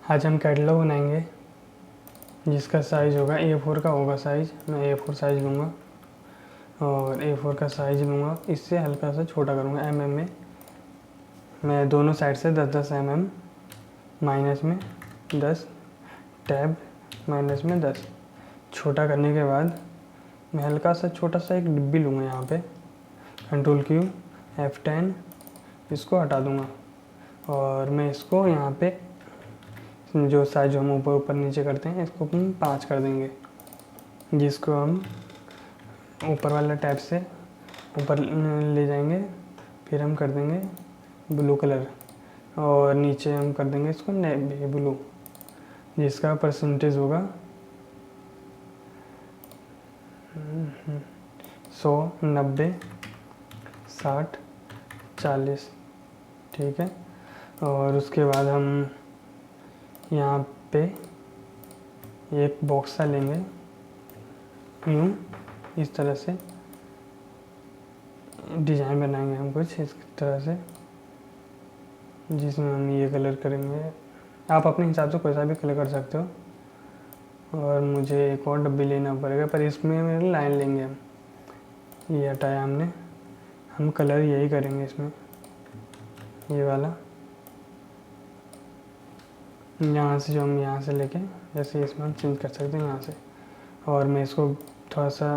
आज हम कैटलॉग बनाएंगे जिसका साइज़ होगा A4 का होगा साइज़। मैं A4 साइज़ लूँगा और A4 का साइज़ लूँगा, इससे हल्का सा छोटा करूँगा mm में। मैं दोनों साइड से 10-10 mm, माइनस में 10, टैब माइनस में 10। छोटा करने के बाद मैं हल्का सा छोटा सा एक डिब्बी लूँगा यहाँ पे, Ctrl+Q F10, इसको हटा दूँगा और मैं इसको यहाँ पे जो साइज हम ऊपर ऊपर नीचे करते हैं इसको हम 5 कर देंगे, जिसको हम ऊपर वाला टैब से ऊपर ले जाएंगे। फिर हम कर देंगे ब्लू कलर और नीचे हम कर देंगे इसको नेवी ब्लू, जिसका परसेंटेज होगा 100, 90, 60, 40। ठीक है। और उसके बाद हम यहाँ पे एक बॉक्स सा लेंगे, यूँ इस तरह से डिज़ाइन बनाएंगे हम कुछ इस तरह से, जिसमें हम ये कलर करेंगे। आप अपने हिसाब से कोई सा भी कलर कर सकते हो। और मुझे एक और डब्बी लेना पड़ेगा, पर इसमें मेरे लाइन लेंगे हम। ये हटाया हमने, हम कलर यही करेंगे इसमें, ये वाला यहाँ से, जो हम यहाँ से लेके जैसे इसमें हम चेंज कर सकते हैं यहाँ से। और मैं इसको थोड़ा सा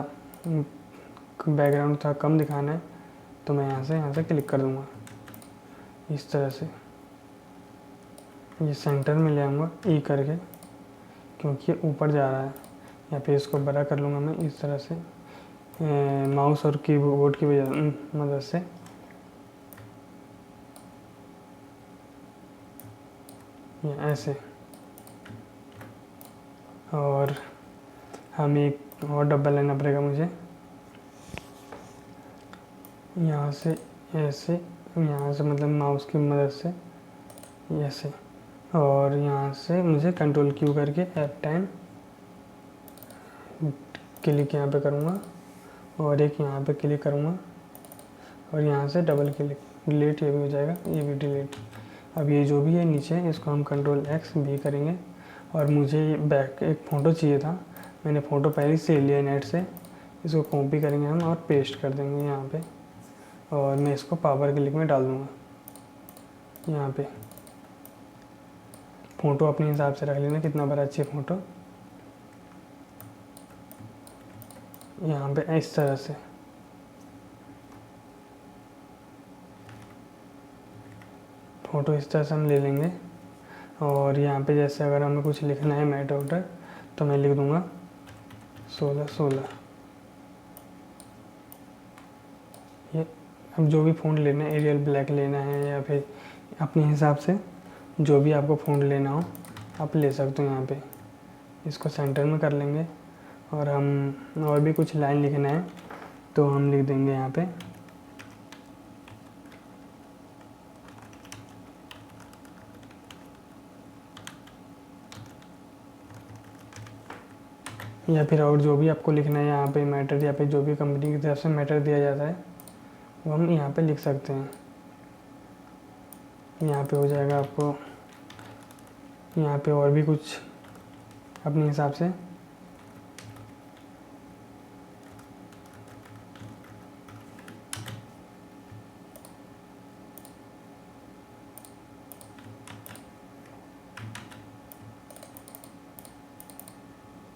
बैकग्राउंड थोड़ा कम दिखाना है तो मैं यहाँ से क्लिक कर दूँगा इस तरह से। ये सेंटर में ले आऊँगा ई करके, क्योंकि ये ऊपर जा रहा है। या फिर इसको बड़ा कर लूँगा मैं इस तरह से माउस और कीबोर्ड की मदद से। या ऐसे। और हमें एक और डब्बा लेना पड़ेगा मुझे, यहाँ से ऐसे, यहाँ से मतलब माउस की मदद से ऐसे। और यहाँ से मुझे Ctrl+Q करके F10 क्लिक यहाँ पे करूँगा और एक यहाँ पे क्लिक करूँगा और यहाँ से डबल क्लिक, डिलीट ये भी हो जाएगा, ये भी डिलीट। अब ये जो भी है नीचे इसको हम Ctrl+X भी करेंगे। और मुझे बैक एक फ़ोटो चाहिए था, मैंने फ़ोटो पहले से लिया नेट से, इसको कॉपी करेंगे हम और पेस्ट कर देंगे यहाँ पे। और मैं इसको पावर क्लिक में डाल दूँगा यहाँ पे। फ़ोटो अपने हिसाब से रख लेना कितना बड़ा चाहिए फ़ोटो, यहाँ पे इस तरह से। फ़ोटो इस तरह से हम ले लेंगे। और यहाँ पे जैसे अगर हमें कुछ लिखना है मैट ऑर्डर तो मैं लिख दूँगा 16/16। ये अब जो भी फ़ॉन्ट लेना है, एरियल ब्लैक लेना है या फिर अपने हिसाब से जो भी आपको फ़ॉन्ट लेना हो आप ले सकते हो। यहाँ पे इसको सेंटर में कर लेंगे और हम और भी कुछ लाइन लिखना है तो हम लिख देंगे यहाँ पे या फिर और जो भी आपको लिखना है यहाँ पे मैटर, या फिर जो भी कंपनी की तरफ से मैटर दिया जाता है वो हम यहाँ पे लिख सकते हैं। यहाँ पे हो जाएगा आपको यहाँ पे और भी कुछ अपने हिसाब से।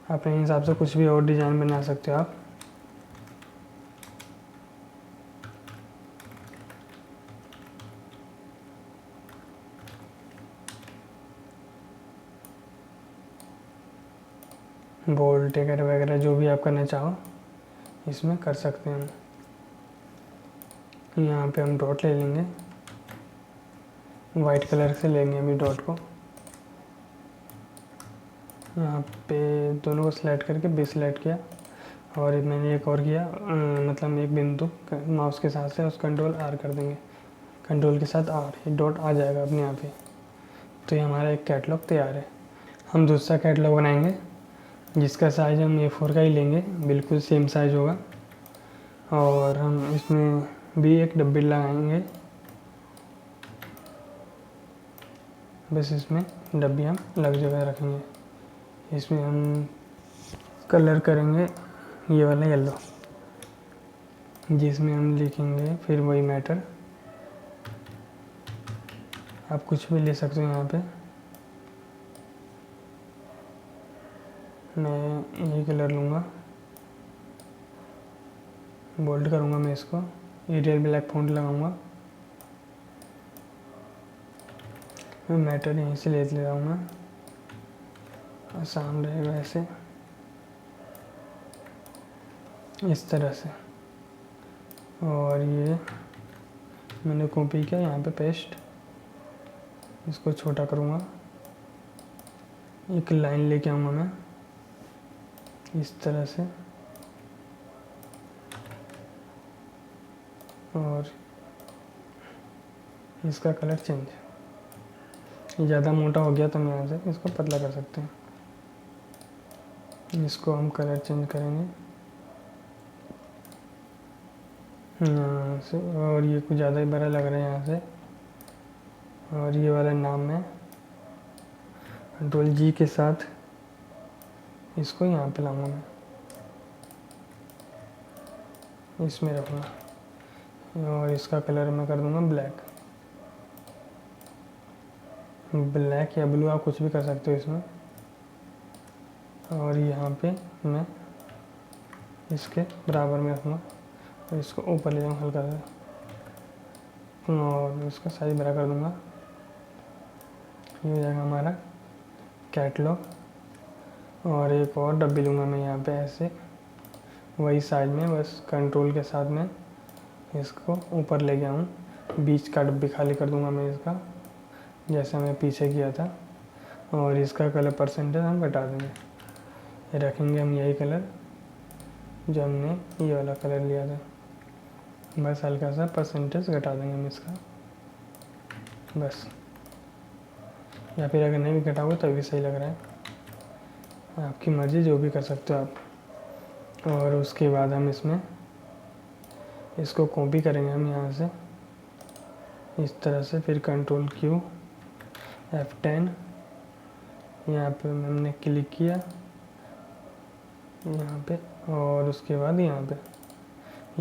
अपने हिसाब से कुछ भी और डिज़ाइन बना सकते हो आप। बोल्ड टिकट वगैरह जो भी आप करना चाहो इसमें कर सकते हैं हम। यहाँ पे हम डॉट ले लेंगे, वाइट कलर से लेंगे अभी डॉट को। यहाँ पे दोनों को सिलेक्ट करके बी सिलेक्ट किया और मैंने एक और किया, मतलब एक बिंदु माउस के साथ से उस Ctrl+R कर देंगे, कंट्रोल के साथ R, ये डॉट आ जाएगा अपने यहाँ पे। तो ये हमारा एक कैटलॉग तैयार है। हम दूसरा कैटलॉग बनाएंगे जिसका साइज़ हम A4 का ही लेंगे, बिल्कुल सेम साइज़ होगा। और हम इसमें भी एक डब्बी लगाएंगे बस इसमें डब्बी हम अलग जगह रखेंगे। इसमें हम कलर करेंगे ये वाला येलो, जिसमें हम लिखेंगे फिर वही मैटर। आप कुछ भी ले सकते हो यहाँ पे। मैं यही कलर लूँगा, बोल्ड करूँगा मैं इसको, एरियल ब्लैक फ़ॉन्ट लगाऊँगा। मैं मैटर यहीं से ले रहा हूँ मैं, आसान रहेगा ऐसे, इस तरह से। और ये मैंने कॉपी किया यहाँ पे पेस्ट, इसको छोटा करूँगा, एक लाइन लेके आऊँगा मैं इस तरह से, और इसका कलर चेंज। ज़्यादा मोटा हो गया तो हम यहाँ से इसको पतला कर सकते हैं। इसको हम कलर चेंज करेंगे यहाँ से, और ये कुछ ज़्यादा ही बड़ा लग रहा है यहाँ से। और ये वाला नाम मैं कंट्रोल जी के साथ इसको यहाँ पे लाऊंगा, मैं इसमें रखूँगा, और इसका कलर मैं कर दूँगा ब्लैक। ब्लैक या ब्लू आप कुछ भी कर सकते हो इसमें। और यहाँ पे मैं इसके बराबर में रखूँगा और इसको ऊपर ले जाऊँगा हल्का सा, और इसका साइज बड़ा कर दूँगा। ये हो जाएगा हमारा कैटलॉग। और एक और डब्बी लूँगा मैं यहाँ पे ऐसे वही साइज में, बस कंट्रोल के साथ में इसको ऊपर ले गया हूँ, बीच का डब्बी खाली कर दूँगा मैं इसका, जैसे मैं पीछे किया था। और इसका कलर परसेंटेज हम घटा देंगे, रखेंगे हम यही कलर जो हमने ये वाला कलर लिया था, बस हल्का सा परसेंटेज घटा देंगे हम इसका बस। या फिर अगर नहीं भी घटाओगे तो भी सही लग रहा है, आपकी मर्ज़ी, जो भी कर सकते हो आप। और उसके बाद हम इसमें इसको कॉपी करेंगे हम यहाँ से इस तरह से, फिर कंट्रोल क्यू F10, यहाँ पे हमने क्लिक किया यहाँ पे, और उसके बाद यहाँ पे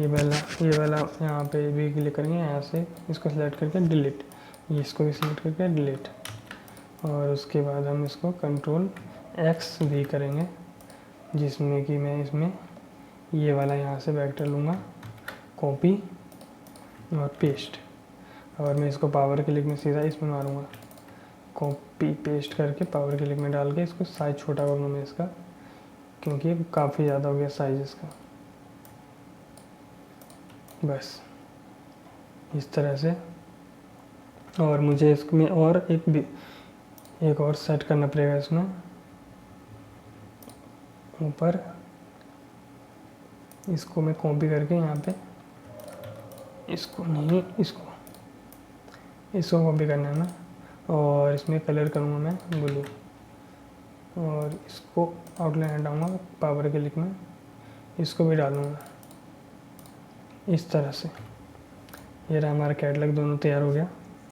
ये वाला यहाँ पे भी क्लिक करेंगे, यहाँ से इसको सिलेक्ट करके डिलीट, इसको भी सिलेक्ट करके डिलीट। और उसके बाद हम इसको कंट्रोल X भी करेंगे, जिसमें कि मैं इसमें ये वाला यहाँ से वेक्टर लूँगा, कॉपी और पेस्ट, और मैं इसको पावर क्लिक में सीधा इसमें मारूँगा, कॉपी पेस्ट करके पावर क्लिक में डाल के इसको साइज छोटा करूँगा मैं इसका, क्योंकि काफ़ी ज़्यादा हो गया साइज इसका। बस इस तरह से। और मुझे इसमें और एक और सेट करना पड़ेगा इसमें ऊपर, इसको मैं कॉपी करके यहाँ पे, इसको नहीं, इसको कॉपी करना है ना, और इसमें कलर करूँगा मैं ब्लू, और इसको आउटलाइन हटाऊँगा पावर क्लिक में, इसको भी डालूँगा इस तरह से। ये रहा हमारा कैटलॉग, दोनों तैयार हो गया।